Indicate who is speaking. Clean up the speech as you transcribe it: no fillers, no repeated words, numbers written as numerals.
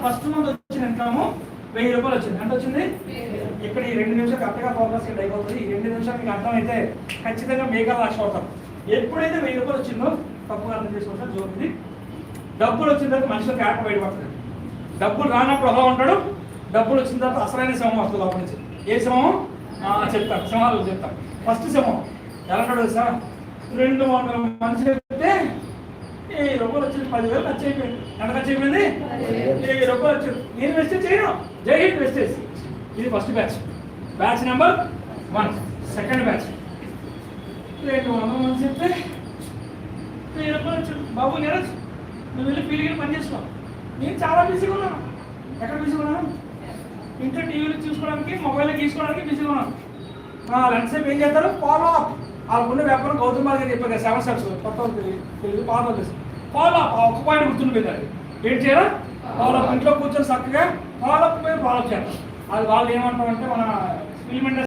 Speaker 1: First month వచ్చిన income 1000 రూపాయలు వచ్చింది. ఎంత వచ్చింది? ఇక్కడ ఈ 2 నిమిషాలు కరెక్ట్గా ఫోకస్ అయిపోతుంది. ఈ 2 నిమిషాలు మీకు అర్థమైతే ఖచ్చితంగా మేకలు లక్ష అవుతారు. ఎప్పుడైతే 1000 రూపాయలు వచ్చిందో తప్పుగా అర్థం చేసుకుంటారు. జోకింది డబ్బులు వచ్చిన తర్వాత మనిషిలో క్యారెక్టర్ బయటపడుతుంది. డబ్బులు రానప్పుడు అలా ఉంటాడు, డబ్బులు వచ్చిన తర్వాత అసలైన సింహం వస్తుంది లోపల నుంచి. ఏ సింహం చెప్తాను, సింహాలు చెప్తాను. ఫస్ట్ సింహం ఎలా ఉంటాడు సార్? 200 మంది చెప్తే 1000 రూపాయలు వచ్చింది, 10,000 ఖర్చు అయిపోయింది. ఎంత ఖర్చు అయిపోయింది? 1000 రూపాయలు వచ్చింది. నేను వెస్టేజ్ చేయను, జై హింద్ వెస్టేజ్. ఇది first batch, batch number 1. Second batch 200 మంది చెప్తే 1000 రూపాయలు వచ్చింది. బాబు నీరజ్ నువ్వు వెళ్ళి ఫీల్డ్కి పని చేసుకో. నేను చాలా బిజీగా ఉన్నాను. ఎక్కడ బిజీగా ఉన్నాను? ఇంట్లో టీవీలు చూసుకోవడానికి, మొబైల్లో గీసుకోవడానికి బిజీగా ఉన్నాను. ఎంతసేపు ఏం చేస్తారు? Follow up. వాళ్ళకున్న వ్యాపారం గౌతమ్ గారు చెప్పారు కదా, 7 steps కొత్త తెలియదు ఫాలో అప్. ఫాలో అప్ ఒక్క పాయింట్ గుర్తుండిపోయింది. ఏం చేయాలి? Follow up. ఇంట్లో కూర్చొని చక్కగా ఫాలో అప్ చేయాలి. అది వాళ్ళు ఏమంటారంటే మన ఫిల్మ్ ఇండస్ట్రీ